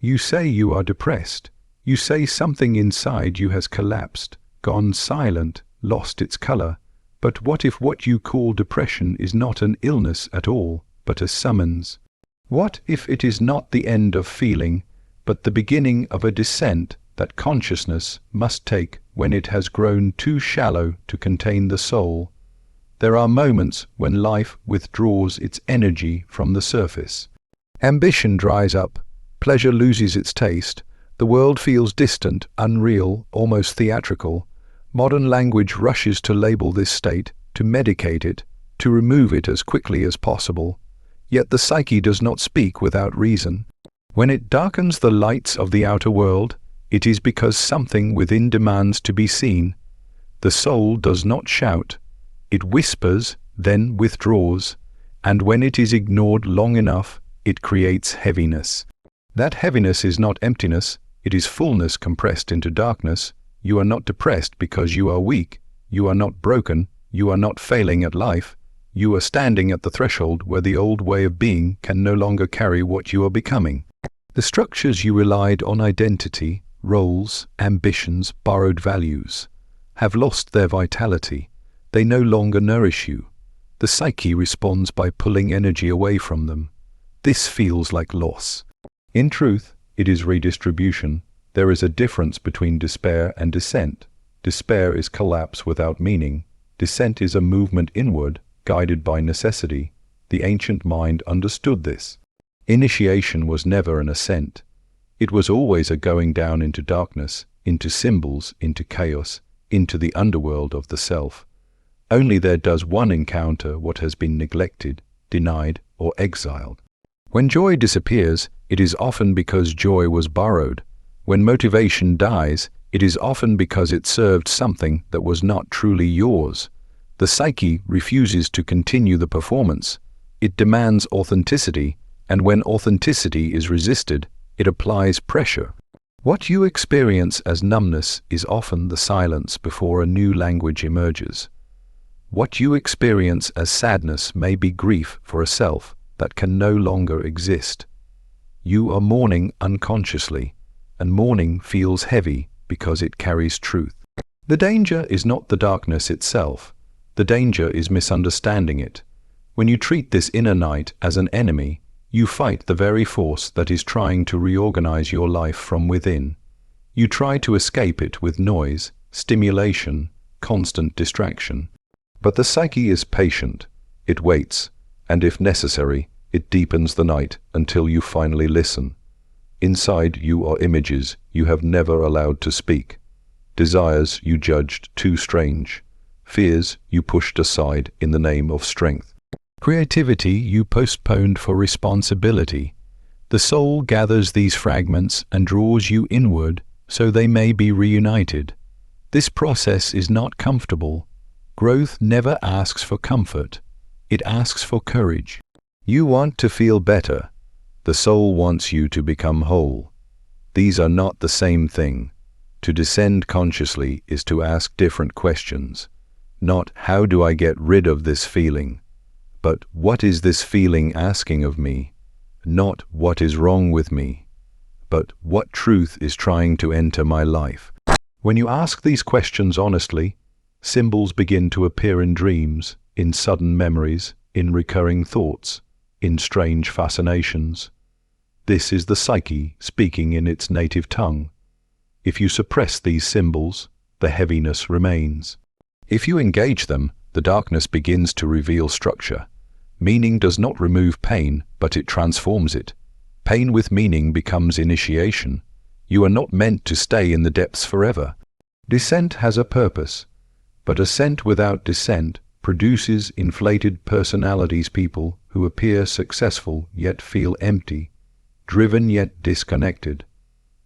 You say you are depressed. You say something inside you has collapsed, gone silent, lost its color. But what if what you call depression is not an illness at all, but a summons? What if it is not the end of feeling, but the beginning of a descent that consciousness must take when it has grown too shallow to contain the soul? There are moments when life withdraws its energy from the surface. Ambition dries up, pleasure loses its taste, the world feels distant, unreal, almost theatrical. Modern language rushes to label this state, to medicate it, to remove it as quickly as possible. Yet the psyche does not speak without reason. When it darkens the lights of the outer world, it is because something within demands to be seen. The soul does not shout. It whispers, then withdraws, and when it is ignored long enough, it creates heaviness. That heaviness is not emptiness, it is fullness compressed into darkness. You are not depressed because you are weak. You are not broken. You are not failing at life. You are standing at the threshold where the old way of being can no longer carry what you are becoming. The structures you relied on, identity, roles, ambitions, borrowed values, have lost their vitality. They no longer nourish you. The psyche responds by pulling energy away from them. This feels like loss. In truth, it is redistribution. There is a difference between despair and descent. Despair is collapse without meaning. Descent is a movement inward, guided by necessity. The ancient mind understood this. Initiation was never an ascent. It was always a going down into darkness, into symbols, into chaos, into the underworld of the self. Only there does one encounter what has been neglected, denied, or exiled. When joy disappears, it is often because joy was borrowed. When motivation dies, it is often because it served something that was not truly yours. The psyche refuses to continue the performance. It demands authenticity, and when authenticity is resisted, it applies pressure. What you experience as numbness is often the silence before a new language emerges. What you experience as sadness may be grief for a self that can no longer exist. You are mourning unconsciously, and mourning feels heavy because it carries truth. The danger is not the darkness itself. The danger is misunderstanding it. When you treat this inner night as an enemy, you fight the very force that is trying to reorganize your life from within. You try to escape it with noise, stimulation, constant distraction. But the psyche is patient. It waits, and if necessary, it deepens the night until you finally listen. Inside you are images you have never allowed to speak, desires you judged too strange, fears you pushed aside in the name of strength, creativity you postponed for responsibility. The soul gathers these fragments and draws you inward so they may be reunited. This process is not comfortable. Growth never asks for comfort. It asks for courage. You want to feel better. The soul wants you to become whole. These are not the same thing. To descend consciously is to ask different questions. Not how do I get rid of this feeling, but what is this feeling asking of me? Not what is wrong with me, but what truth is trying to enter my life. When you ask these questions honestly, symbols begin to appear in dreams, in sudden memories, in recurring thoughts, in strange fascinations. This is the psyche speaking in its native tongue. If you suppress these symbols, the heaviness remains. If you engage them, the darkness begins to reveal structure. Meaning does not remove pain, but it transforms it. Pain with meaning becomes initiation. You are not meant to stay in the depths forever. Descent has a purpose, but ascent without descent produces inflated personalities, people who appear successful yet feel empty, driven yet disconnected.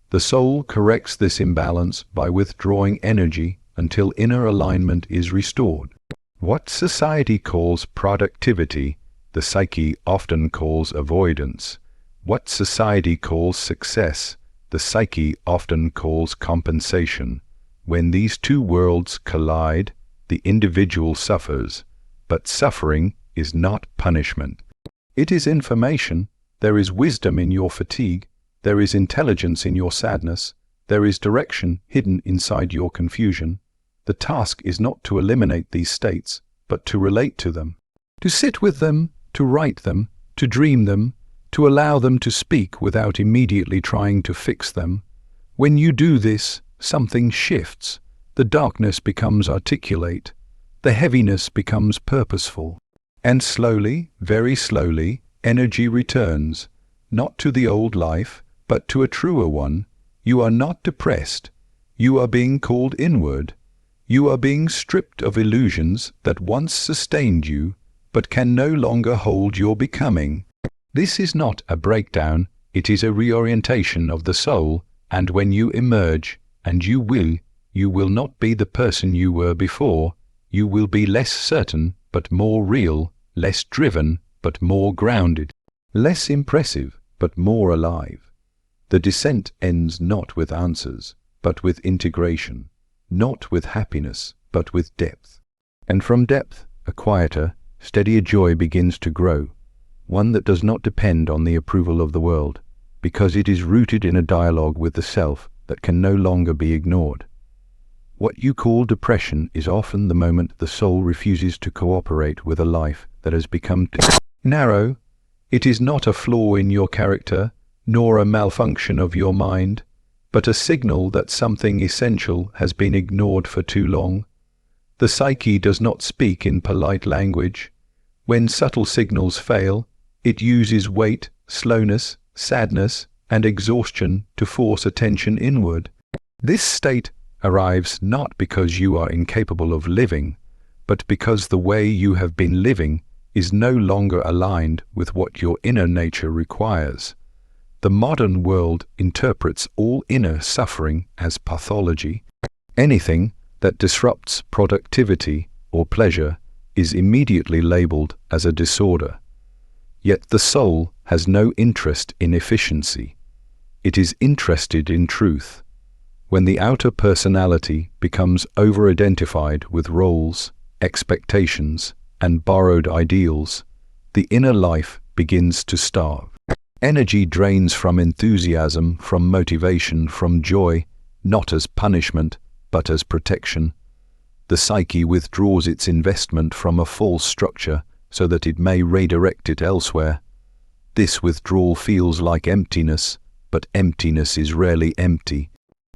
The soul corrects this imbalance by withdrawing energy until inner alignment is restored. What society calls productivity, the psyche often calls avoidance. What society calls success, the psyche often calls compensation. When these two worlds collide, the individual suffers, but suffering is not punishment. It is information. There is wisdom in your fatigue. There is intelligence in your sadness. There is direction hidden inside your confusion. The task is not to eliminate these states, but to relate to them. To sit with them, to write them, to dream them, to allow them to speak without immediately trying to fix them. When you do this, something shifts. The darkness becomes articulate. The heaviness becomes purposeful. And slowly, very slowly, energy returns, not to the old life, but to a truer one. You are not depressed. You are being called inward. You are being stripped of illusions that once sustained you, but can no longer hold your becoming. This is not a breakdown, it is a reorientation of the soul, and when you emerge, and you will not be the person you were before. You will be less certain, but more real, less driven, but more grounded, less impressive, but more alive. The descent ends not with answers, but with integration, not with happiness, but with depth. And from depth, a quieter, steadier joy begins to grow, one that does not depend on the approval of the world, because it is rooted in a dialogue with the self that can no longer be ignored. What you call depression is often the moment the soul refuses to cooperate with a life that has become too narrow. It is not a flaw in your character, nor a malfunction of your mind, but a signal that something essential has been ignored for too long. The psyche does not speak in polite language. When subtle signals fail, it uses weight, slowness, sadness, and exhaustion to force attention inward. This state arrives not because you are incapable of living, but because the way you have been living is no longer aligned with what your inner nature requires. The modern world interprets all inner suffering as pathology. Anything that disrupts productivity or pleasure is immediately labeled as a disorder. Yet the soul has no interest in efficiency. It is interested in truth. When the outer personality becomes over-identified with roles, expectations, and borrowed ideals, the inner life begins to starve. Energy drains from enthusiasm, from motivation, from joy, not as punishment, but as protection. The psyche withdraws its investment from a false structure so that it may redirect it elsewhere. This withdrawal feels like emptiness, but emptiness is rarely empty.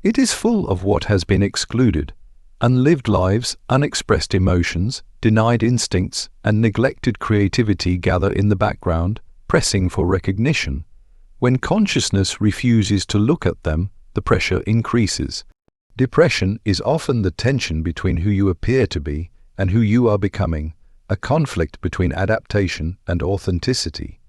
It is full of what has been excluded: unlived lives, unexpressed emotions, denied instincts, and neglected creativity gather in the background, pressing for recognition. When consciousness refuses to look at them, the pressure increases. Depression is often the tension between who you appear to be and who you are becoming, a conflict between adaptation and authenticity.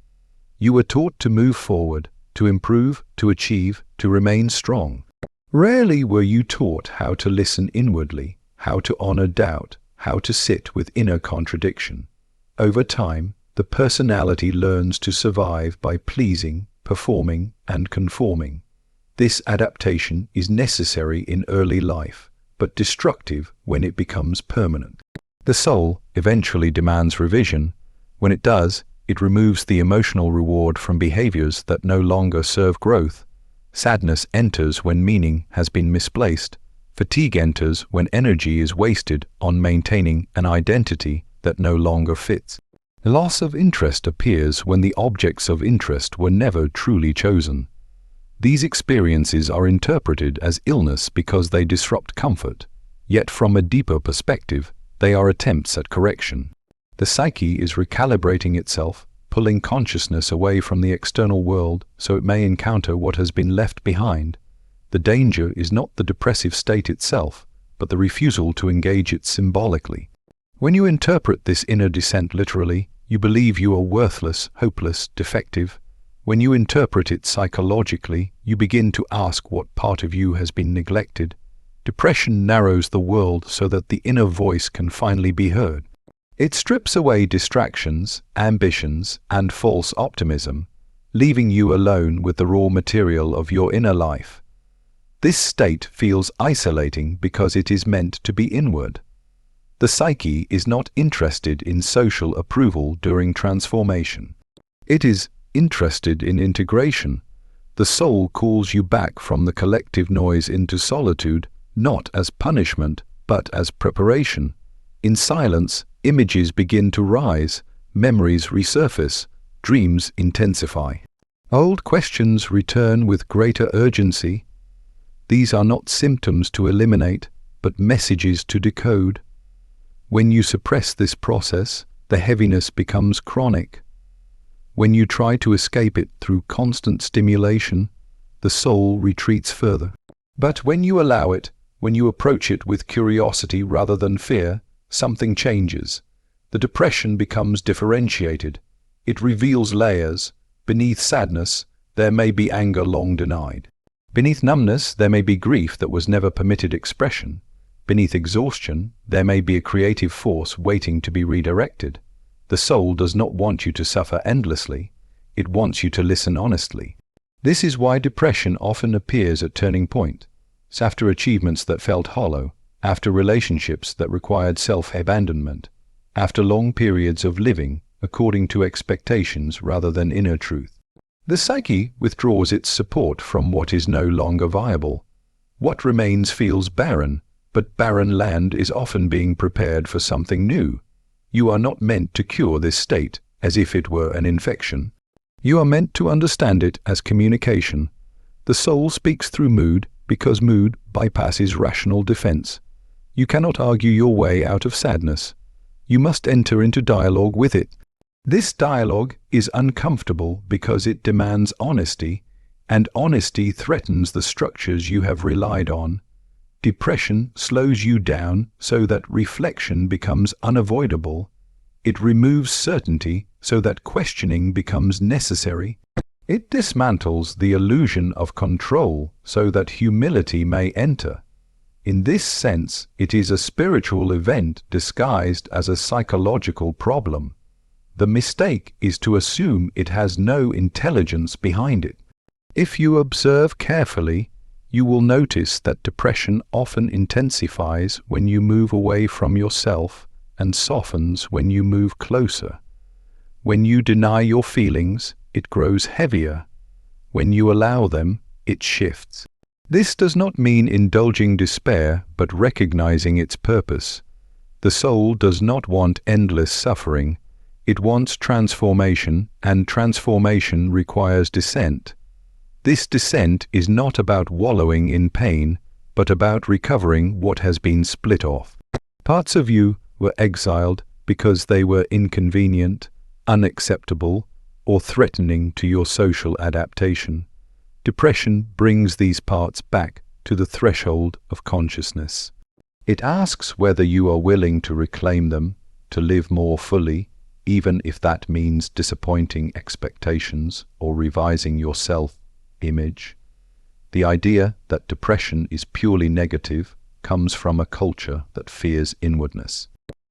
You were taught to move forward, to improve, to achieve, to remain strong. Rarely were you taught how to listen inwardly, how to honor doubt, how to sit with inner contradiction. Over time, the personality learns to survive by pleasing, performing, and conforming. This adaptation is necessary in early life, but destructive when it becomes permanent. The soul eventually demands revision. When it does, it removes the emotional reward from behaviors that no longer serve growth. Sadness enters when meaning has been misplaced. Fatigue enters when energy is wasted on maintaining an identity that no longer fits. Loss of interest appears when the objects of interest were never truly chosen. These experiences are interpreted as illness because they disrupt comfort, yet from a deeper perspective, they are attempts at correction. The psyche is recalibrating itself, pulling consciousness away from the external world so it may encounter what has been left behind. The danger is not the depressive state itself, but the refusal to engage it symbolically. When you interpret this inner descent literally, you believe you are worthless, hopeless, defective. When you interpret it psychologically, you begin to ask what part of you has been neglected. Depression narrows the world so that the inner voice can finally be heard. It strips away distractions, ambitions, and false optimism, leaving you alone with the raw material of your inner life. This state feels isolating because it is meant to be inward. The psyche is not interested in social approval during transformation. It is interested in integration. The soul calls you back from the collective noise into solitude, not as punishment, but as preparation. In silence, images begin to rise, memories resurface, dreams intensify. Old questions return with greater urgency. These are not symptoms to eliminate, but messages to decode. When you suppress this process, the heaviness becomes chronic. When you try to escape it through constant stimulation, the soul retreats further. But when you allow it, when you approach it with curiosity rather than fear, something changes. The depression becomes differentiated. It reveals layers. Beneath sadness, there may be anger long denied. Beneath numbness, there may be grief that was never permitted expression. Beneath exhaustion, there may be a creative force waiting to be redirected. The soul does not want you to suffer endlessly. It wants you to listen honestly. This is why depression often appears at turning points, after achievements that felt hollow, after relationships that required self-abandonment, after long periods of living according to expectations rather than inner truth. The psyche withdraws its support from what is no longer viable. What remains feels barren, but barren land is often being prepared for something new. You are not meant to cure this state as if it were an infection. You are meant to understand it as communication. The soul speaks through mood because mood bypasses rational defense. You cannot argue your way out of sadness. You must enter into dialogue with it. This dialogue is uncomfortable because it demands honesty, and honesty threatens the structures you have relied on. Depression slows you down so that reflection becomes unavoidable. It removes certainty so that questioning becomes necessary. It dismantles the illusion of control so that humility may enter. In this sense, it is a spiritual event disguised as a psychological problem. The mistake is to assume it has no intelligence behind it. If you observe carefully, you will notice that depression often intensifies when you move away from yourself and softens when you move closer. When you deny your feelings, it grows heavier. When you allow them, it shifts. This does not mean indulging despair, but recognizing its purpose. The soul does not want endless suffering. It wants transformation, and transformation requires descent. This descent is not about wallowing in pain, but about recovering what has been split off. Parts of you were exiled because they were inconvenient, unacceptable, or threatening to your social adaptation. Depression brings these parts back to the threshold of consciousness. It asks whether you are willing to reclaim them, to live more fully, even if that means disappointing expectations or revising your self-image. The idea that depression is purely negative comes from a culture that fears inwardness.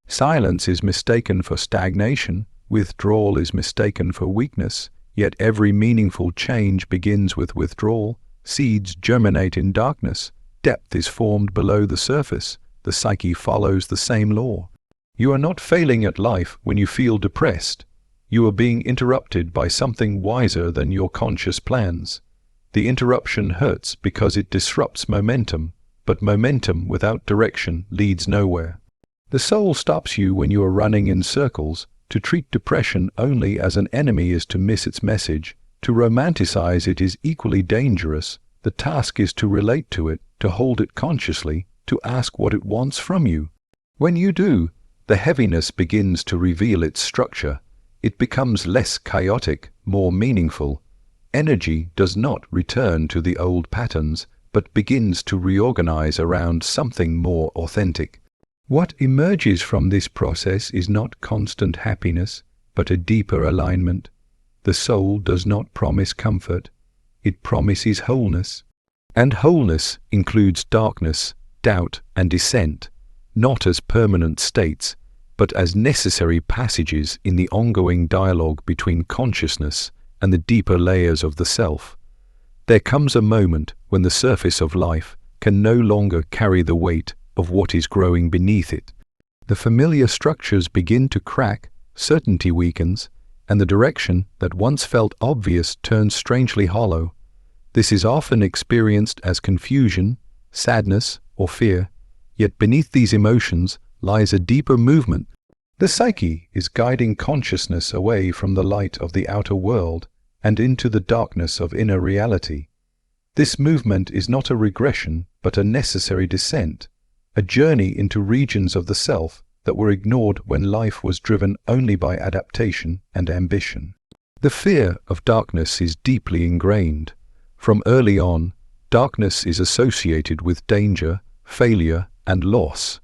Silence is mistaken for stagnation, withdrawal is mistaken for weakness, yet every meaningful change begins with withdrawal. Seeds germinate in darkness, depth is formed below the surface, the psyche follows the same law. You are not failing at life when you feel depressed. You are being interrupted by something wiser than your conscious plans. The interruption hurts because it disrupts momentum, but momentum without direction leads nowhere. The soul stops you when you are running in circles. To treat depression only as an enemy is to miss its message. To romanticize it is equally dangerous. The task is to relate to it, to hold it consciously, to ask what it wants from you. When you do, the heaviness begins to reveal its structure. It becomes less chaotic, more meaningful. Energy does not return to the old patterns, but begins to reorganize around something more authentic. What emerges from this process is not constant happiness, but a deeper alignment. The soul does not promise comfort. It promises wholeness. And wholeness includes darkness, doubt, and dissent, not as permanent states, but as necessary passages in the ongoing dialogue between consciousness and the deeper layers of the self. There comes a moment when the surface of life can no longer carry the weight of what is growing beneath it. The familiar structures begin to crack, certainty weakens, and the direction that once felt obvious turns strangely hollow. This is often experienced as confusion, sadness, or fear, yet beneath these emotions lies a deeper movement. The psyche is guiding consciousness away from the light of the outer world and into the darkness of inner reality. This movement is not a regression, but a necessary descent, a journey into regions of the self that were ignored when life was driven only by adaptation and ambition. The fear of darkness is deeply ingrained. From early on, darkness is associated with danger, failure, and loss.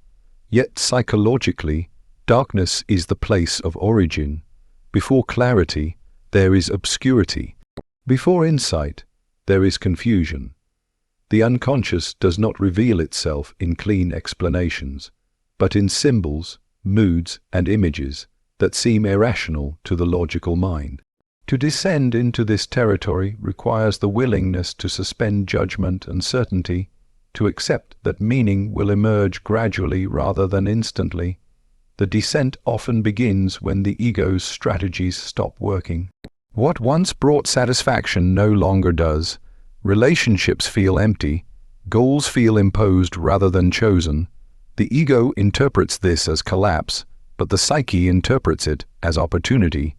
Yet psychologically, darkness is the place of origin. Before clarity, there is obscurity. Before insight, there is confusion. The unconscious does not reveal itself in clean explanations, but in symbols, moods, and images that seem irrational to the logical mind. To descend into this territory requires the willingness to suspend judgment and certainty, to accept that meaning will emerge gradually rather than instantly. The descent often begins when the ego's strategies stop working. What once brought satisfaction no longer does. Relationships feel empty. Goals feel imposed rather than chosen. The ego interprets this as collapse, but the psyche interprets it as opportunity.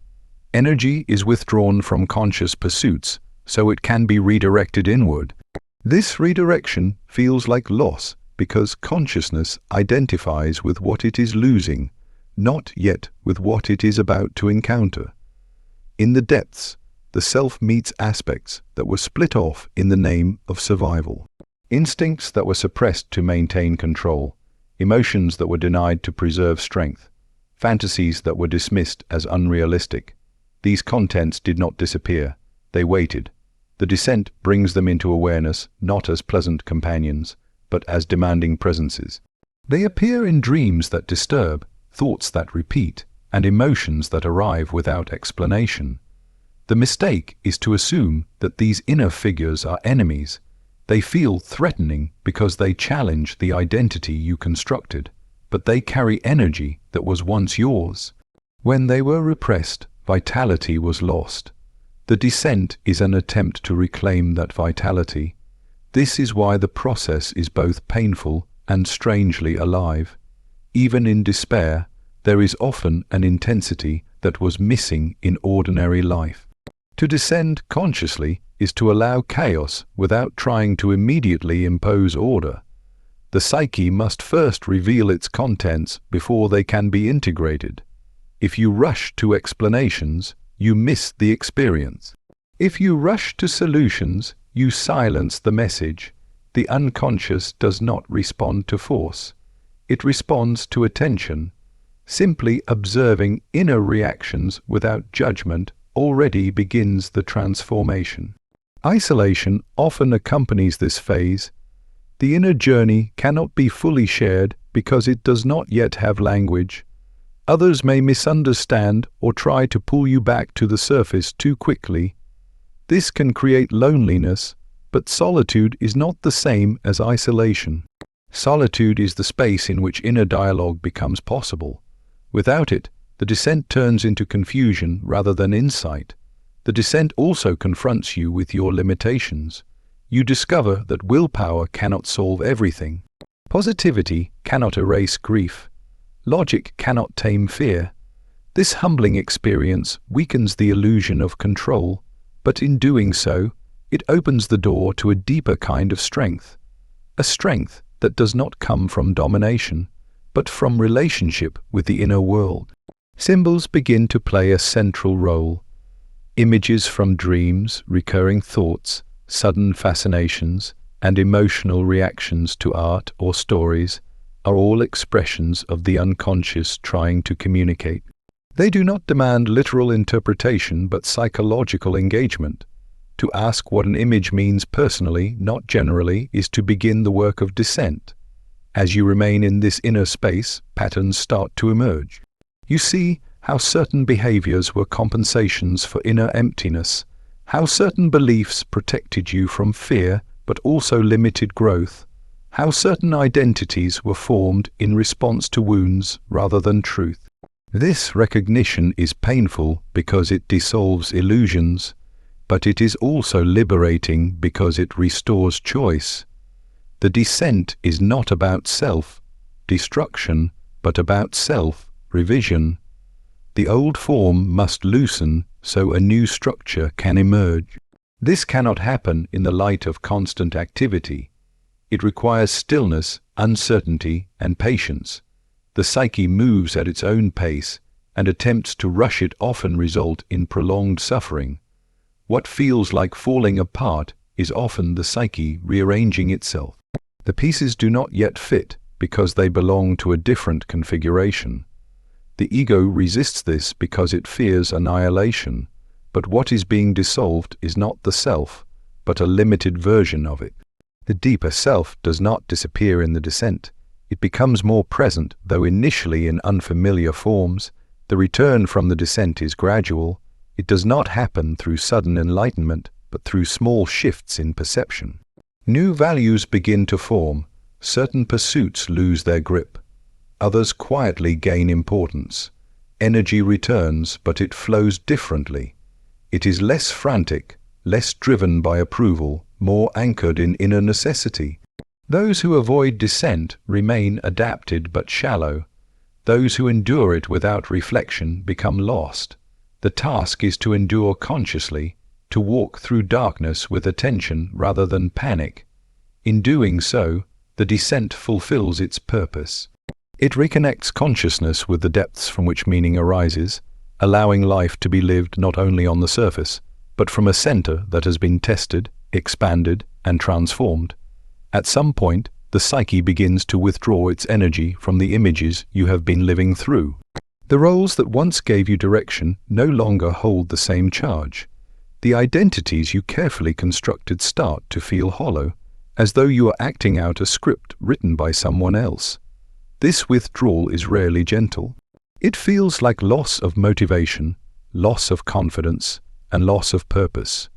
Energy is withdrawn from conscious pursuits, so it can be redirected inward. This redirection feels like loss because consciousness identifies with what it is losing, not yet with what it is about to encounter. In the depths, the self meets aspects that were split off in the name of survival. Instincts that were suppressed to maintain control, emotions that were denied to preserve strength, fantasies that were dismissed as unrealistic. These contents did not disappear, they waited. The descent brings them into awareness not as pleasant companions, but as demanding presences. They appear in dreams that disturb, thoughts that repeat, and emotions that arrive without explanation. The mistake is to assume that these inner figures are enemies. They feel threatening because they challenge the identity you constructed, but they carry energy that was once yours. When they were repressed, vitality was lost. The descent is an attempt to reclaim that vitality. This is why the process is both painful and strangely alive. Even in despair, there is often an intensity that was missing in ordinary life. To descend consciously is to allow chaos without trying to immediately impose order. The psyche must first reveal its contents before they can be integrated. If you rush to explanations, you miss the experience. If you rush to solutions, you silence the message. The unconscious does not respond to force. It responds to attention. Simply observing inner reactions without judgment already begins the transformation. Isolation often accompanies this phase. The inner journey cannot be fully shared because it does not yet have language. Others may misunderstand or try to pull you back to the surface too quickly. This can create loneliness, but solitude is not the same as isolation. Solitude is the space in which inner dialogue becomes possible. Without it, the descent turns into confusion rather than insight. The descent also confronts you with your limitations. You discover that willpower cannot solve everything. Positivity cannot erase grief. Logic cannot tame fear. This humbling experience weakens the illusion of control, but in doing so, it opens the door to a deeper kind of strength. A strength that does not come from domination, but from relationship with the inner world. Symbols begin to play a central role. Images from dreams, recurring thoughts, sudden fascinations, and emotional reactions to art or stories are all expressions of the unconscious trying to communicate. They do not demand literal interpretation but psychological engagement. To ask what an image means personally, not generally, is to begin the work of descent. As you remain in this inner space, patterns start to emerge. You see how certain behaviors were compensations for inner emptiness, how certain beliefs protected you from fear but also limited growth, how certain identities were formed in response to wounds rather than truth. This recognition is painful because it dissolves illusions. but it is also liberating because it restores choice. The descent is not about self-destruction, but about self-revision. The old form must loosen so a new structure can emerge. This cannot happen in the light of constant activity. It requires stillness, uncertainty, and patience. The psyche moves at its own pace, and attempts to rush it often result in prolonged suffering. What feels like falling apart is often the psyche rearranging itself. The pieces do not yet fit because they belong to a different configuration. The ego resists this because it fears annihilation, but what is being dissolved is not the self, but a limited version of it. The deeper self does not disappear in the descent. It becomes more present, though initially in unfamiliar forms. The return from the descent is gradual. It does not happen through sudden enlightenment, but through small shifts in perception. New values begin to form. Certain pursuits lose their grip. Others quietly gain importance. Energy returns, but it flows differently. It is less frantic, less driven by approval, more anchored in inner necessity. Those who avoid descent remain adapted but shallow. Those who endure it without reflection become lost. The task is to endure consciously, to walk through darkness with attention rather than panic. In doing so, the descent fulfills its purpose. It reconnects consciousness with the depths from which meaning arises, allowing life to be lived not only on the surface, but from a center that has been tested, expanded, and transformed. At some point, the psyche begins to withdraw its energy from the images you have been living through. The roles that once gave you direction no longer hold the same charge. The identities you carefully constructed start to feel hollow, as though you are acting out a script written by someone else. This withdrawal is rarely gentle. It feels like loss of motivation, loss of confidence, and loss of purpose.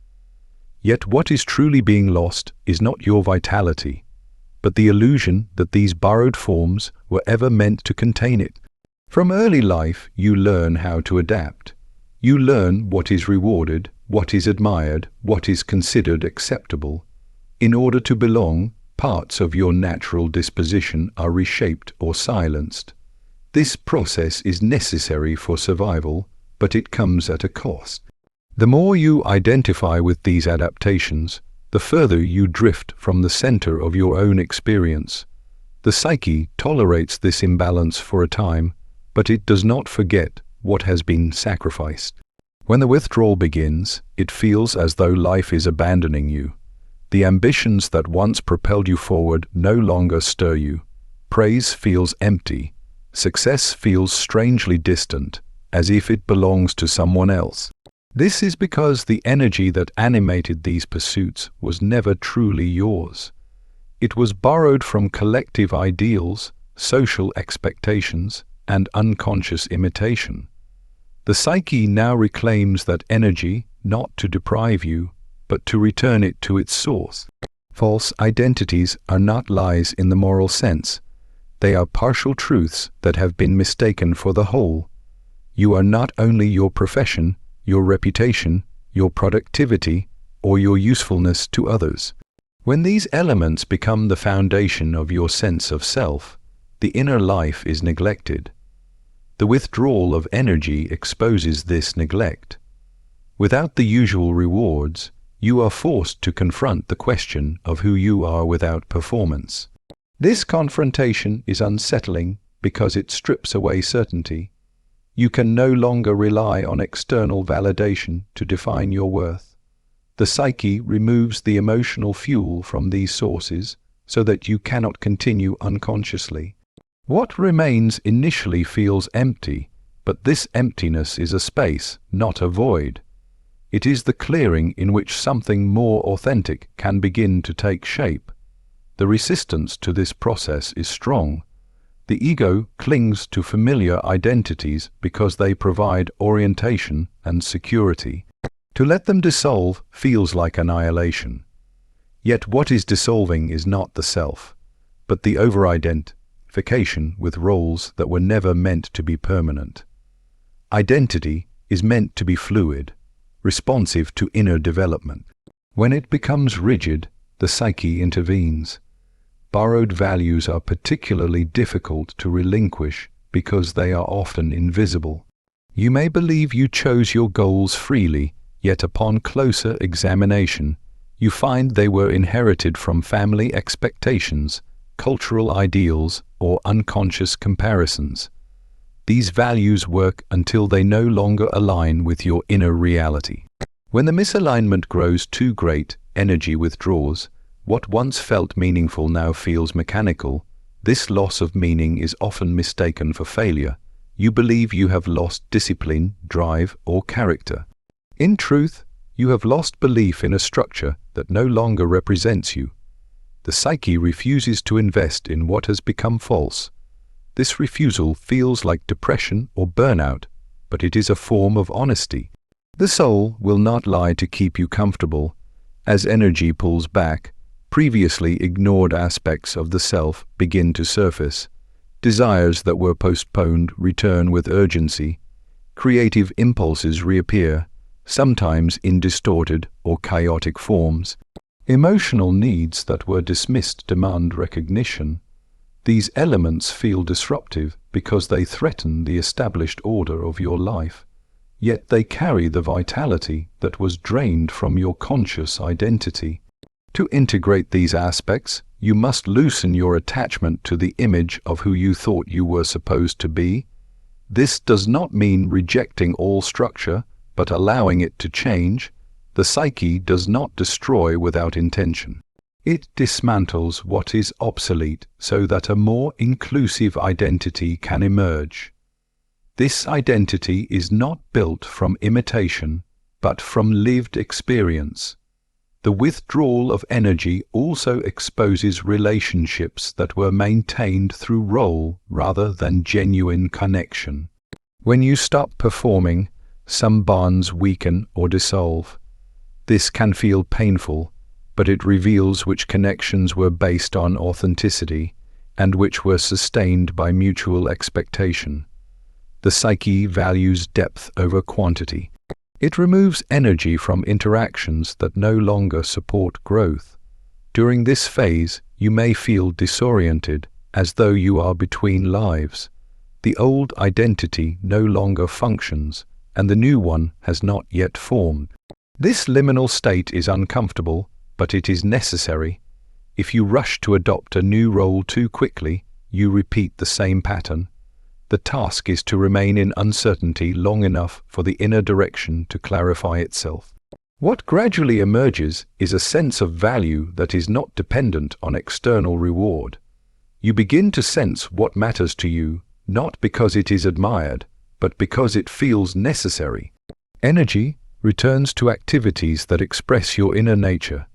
Yet what is truly being lost is not your vitality, but the illusion that these borrowed forms were ever meant to contain it. From early life, you learn how to adapt. You learn what is rewarded, what is admired, what is considered acceptable. In order to belong, parts of your natural disposition are reshaped or silenced. This process is necessary for survival, but it comes at a cost. The more you identify with these adaptations, the further you drift from the center of your own experience. The psyche tolerates this imbalance for a time, but it does not forget what has been sacrificed. When the withdrawal begins, it feels as though life is abandoning you. The ambitions that once propelled you forward no longer stir you. Praise feels empty. Success feels strangely distant, as if it belongs to someone else. This is because the energy that animated these pursuits was never truly yours. It was borrowed from collective ideals, social expectations, and unconscious imitation. The psyche now reclaims that energy, not to deprive you, but to return it to its source. False identities are not lies in the moral sense. They are partial truths that have been mistaken for the whole. You are not only your profession, your reputation, your productivity, or your usefulness to others. When these elements become the foundation of your sense of self, the inner life is neglected. The withdrawal of energy exposes this neglect. Without the usual rewards, you are forced to confront the question of who you are without performance. This confrontation is unsettling because it strips away certainty. You can no longer rely on external validation to define your worth. The psyche removes the emotional fuel from these sources so that you cannot continue unconsciously. What remains initially feels empty, but this emptiness is a space, not a void. It is the clearing in which something more authentic can begin to take shape. The resistance to this process is strong. The ego clings to familiar identities because they provide orientation and security. To let them dissolve feels like annihilation. Yet what is dissolving is not the self, but the over-identification with roles that were never meant to be permanent. Identity is meant to be fluid. responsive to inner development. When it becomes rigid, the psyche intervenes. Borrowed values are particularly difficult to relinquish because they are often invisible. You may believe you chose your goals freely, yet upon closer examination, you find they were inherited from family expectations, cultural ideals, or unconscious comparisons. These values work until they no longer align with your inner reality. When the misalignment grows too great, energy withdraws. What once felt meaningful now feels mechanical. This loss of meaning is often mistaken for failure. You believe you have lost discipline, drive, or character. In truth, you have lost belief in a structure that no longer represents you. The psyche refuses to invest in what has become false. This refusal feels like depression or burnout, but it is a form of honesty. The soul will not lie to keep you comfortable. As energy pulls back, previously ignored aspects of the self begin to surface. Desires that were postponed return with urgency. Creative impulses reappear, sometimes in distorted or chaotic forms. Emotional needs that were dismissed demand recognition. These elements feel disruptive because they threaten the established order of your life. Yet they carry the vitality that was drained from your conscious identity. To integrate these aspects, you must loosen your attachment to the image of who you thought you were supposed to be. This does not mean rejecting all structure, but allowing it to change. The psyche does not destroy without intention. It dismantles what is obsolete so that a more inclusive identity can emerge. This identity is not built from imitation, but from lived experience. The withdrawal of energy also exposes relationships that were maintained through role rather than genuine connection. When you stop performing, some bonds weaken or dissolve. This can feel painful, but it reveals which connections were based on authenticity and which were sustained by mutual expectation. The psyche values depth over quantity. It removes energy from interactions that no longer support growth. During this phase, you may feel disoriented, as though you are between lives. The old identity no longer functions, and the new one has not yet formed. This liminal state is uncomfortable, but it is necessary. If you rush to adopt a new role too quickly, you repeat the same pattern. The task is to remain in uncertainty long enough for the inner direction to clarify itself. What gradually emerges is a sense of value that is not dependent on external reward. You begin to sense what matters to you, not because it is admired, but because it feels necessary. Energy returns to activities that express your inner nature,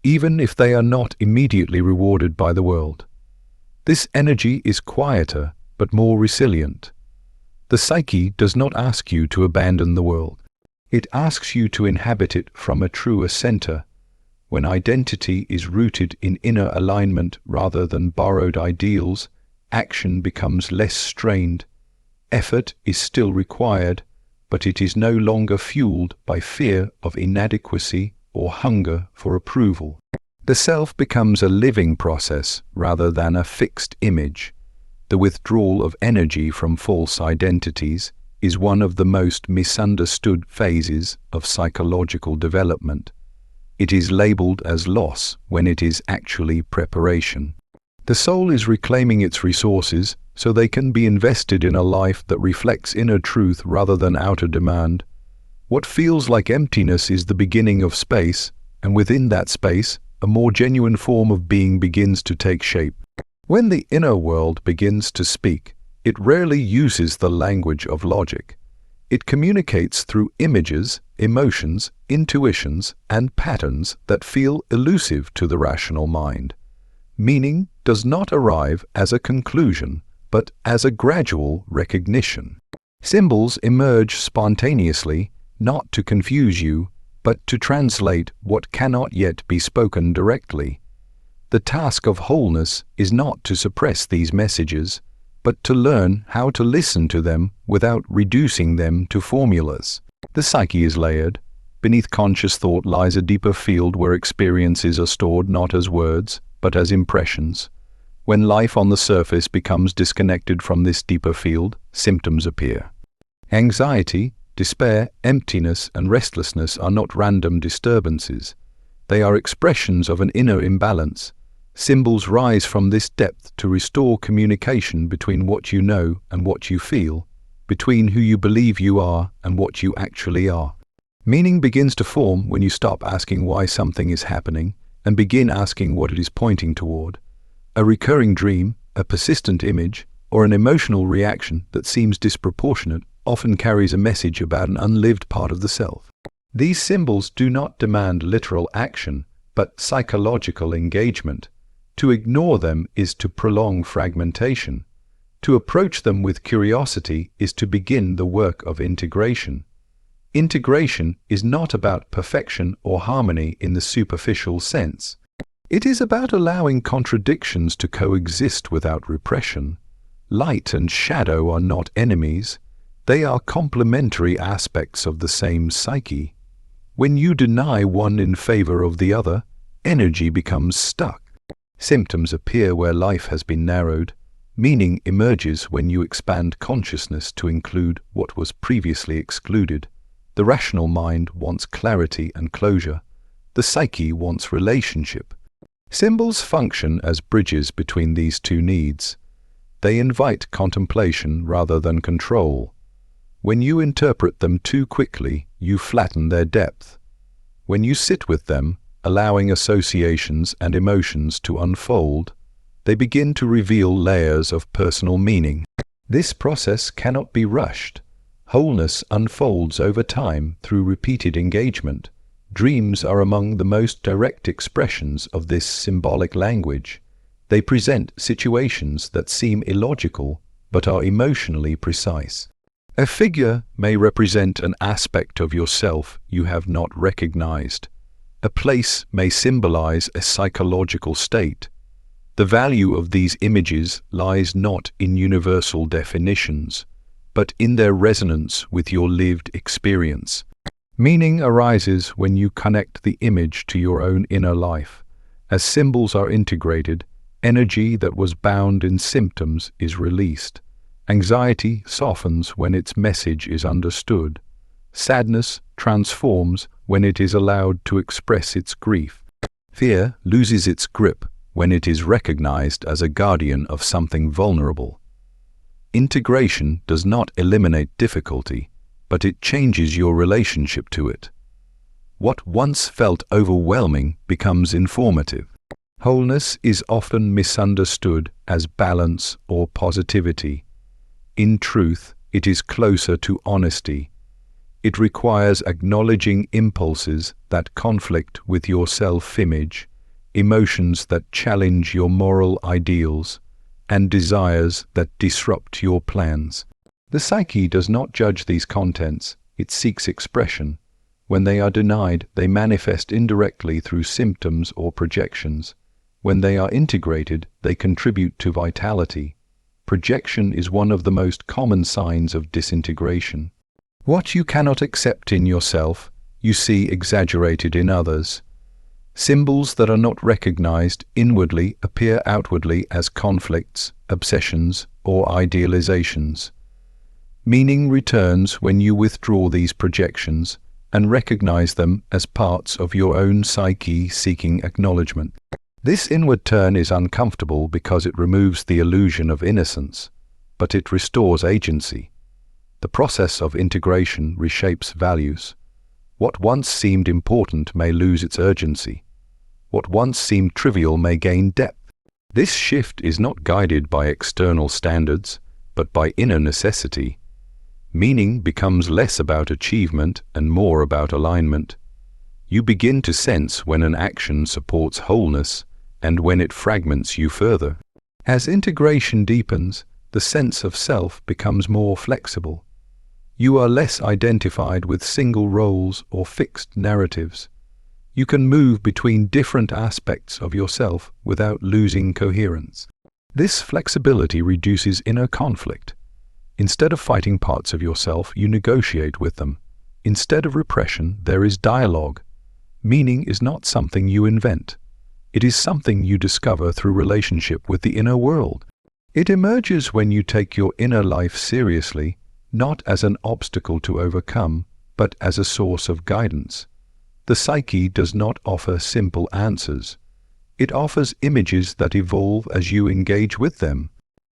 even if they are not immediately rewarded by the world. This energy is quieter, but more resilient. The psyche does not ask you to abandon the world. It asks you to inhabit it from a truer center. When identity is rooted in inner alignment rather than borrowed ideals, action becomes less strained. Effort is still required, but it is no longer fueled by fear of inadequacy or hunger for approval. The self becomes a living process rather than a fixed image. The withdrawal of energy from false identities is one of the most misunderstood phases of psychological development. It is labeled as loss when it is actually preparation. The soul is reclaiming its resources so they can be invested in a life that reflects inner truth rather than outer demand. What feels like emptiness is the beginning of space, and within that space, a more genuine form of being begins to take shape. When the inner world begins to speak, it rarely uses the language of logic. It communicates through images, emotions, intuitions, and patterns that feel elusive to the rational mind. Meaning does not arrive as a conclusion, but as a gradual recognition. Symbols emerge spontaneously, not to confuse you, but to translate what cannot yet be spoken directly. The task of wholeness is not to suppress these messages, but to learn how to listen to them without reducing them to formulas. The psyche is layered. Beneath conscious thought lies a deeper field where experiences are stored not as words, but as impressions. When life on the surface becomes disconnected from this deeper field, symptoms appear. Anxiety, despair, emptiness, and restlessness are not random disturbances. They are expressions of an inner imbalance. Symbols rise from this depth to restore communication between what you know and what you feel, between who you believe you are and what you actually are. Meaning begins to form when you stop asking why something is happening and begin asking what it is pointing toward. A recurring dream, a persistent image, or an emotional reaction that seems disproportionate often carries a message about an unlived part of the self. These symbols do not demand literal action, but psychological engagement. To ignore them is to prolong fragmentation. To approach them with curiosity is to begin the work of integration. Integration is not about perfection or harmony in the superficial sense. It is about allowing contradictions to coexist without repression. Light and shadow are not enemies. They are complementary aspects of the same psyche. When you deny one in favor of the other, energy becomes stuck. Symptoms appear where life has been narrowed. Meaning emerges when you expand consciousness to include what was previously excluded. The rational mind wants clarity and closure. The psyche wants relationship. Symbols function as bridges between these two needs. They invite contemplation rather than control. When you interpret them too quickly, you flatten their depth. When you sit with them, allowing associations and emotions to unfold, they begin to reveal layers of personal meaning. This process cannot be rushed. Wholeness unfolds over time through repeated engagement. Dreams are among the most direct expressions of this symbolic language. They present situations that seem illogical but are emotionally precise. A figure may represent an aspect of yourself you have not recognized. A place may symbolize a psychological state. The value of these images lies not in universal definitions, but in their resonance with your lived experience. Meaning arises when you connect the image to your own inner life. As symbols are integrated, energy that was bound in symptoms is released. Anxiety softens when its message is understood. Sadness transforms when it is allowed to express its grief. Fear loses its grip when it is recognized as a guardian of something vulnerable. Integration does not eliminate difficulty, but it changes your relationship to it. What once felt overwhelming becomes informative. Wholeness is often misunderstood as balance or positivity. In truth, it is closer to honesty. It requires acknowledging impulses that conflict with your self-image, emotions that challenge your moral ideals, and desires that disrupt your plans. The psyche does not judge these contents, it seeks expression. When they are denied, they manifest indirectly through symptoms or projections. When they are integrated, they contribute to vitality. Projection is one of the most common signs of disintegration. What you cannot accept in yourself, you see exaggerated in others. Symbols that are not recognized inwardly appear outwardly as conflicts, obsessions, or idealizations. Meaning returns when you withdraw these projections and recognize them as parts of your own psyche seeking acknowledgement. This inward turn is uncomfortable because it removes the illusion of innocence, but it restores agency. The process of integration reshapes values. What once seemed important may lose its urgency. What once seemed trivial may gain depth. This shift is not guided by external standards, but by inner necessity. Meaning becomes less about achievement and more about alignment. You begin to sense when an action supports wholeness and when it fragments you further. As integration deepens, the sense of self becomes more flexible. You are less identified with single roles or fixed narratives. You can move between different aspects of yourself without losing coherence. This flexibility reduces inner conflict. Instead of fighting parts of yourself, you negotiate with them. Instead of repression, there is dialogue. Meaning is not something you invent. It is something you discover through relationship with the inner world. It emerges when you take your inner life seriously, not as an obstacle to overcome, but as a source of guidance. The psyche does not offer simple answers. It offers images that evolve as you engage with them.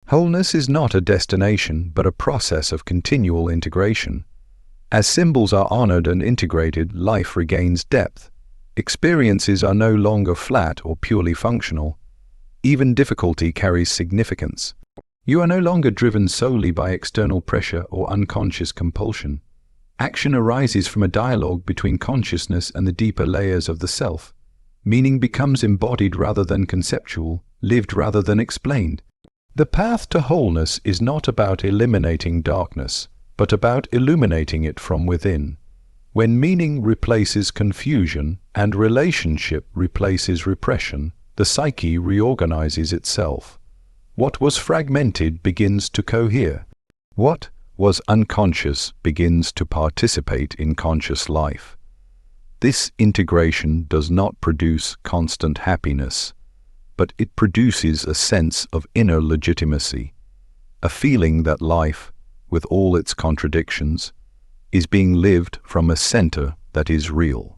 Wholeness is not a destination, but a process of continual integration. As symbols are honored and integrated, life regains depth. Experiences are no longer flat or purely functional. Even difficulty carries significance. You are no longer driven solely by external pressure or unconscious compulsion. Action arises from a dialogue between consciousness and the deeper layers of the self. Meaning becomes embodied rather than conceptual, lived rather than explained. The path to wholeness is not about eliminating darkness, but about illuminating it from within. When meaning replaces confusion and relationship replaces repression, the psyche reorganizes itself. What was fragmented begins to cohere. What was unconscious begins to participate in conscious life. This integration does not produce constant happiness, but it produces a sense of inner legitimacy, a feeling that life, with all its contradictions, is being lived from a center that is real.